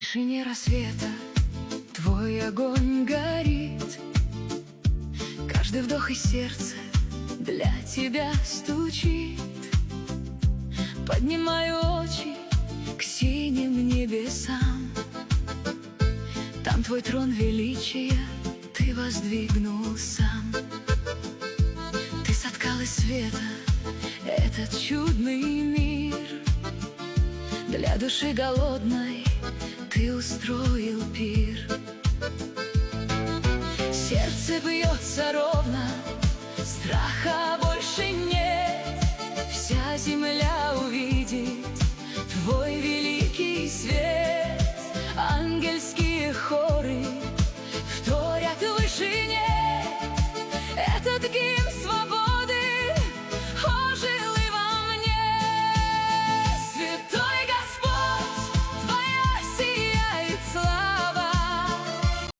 тишине рассвета твой огонь горит. Каждый вдох из сердца для тебя стучит. Поднимаю очи к синим небесам. Там твой трон величия ты воздвигнул сам. Ты соткал из света этот чудный мир. Для души голодной ты устроил пир.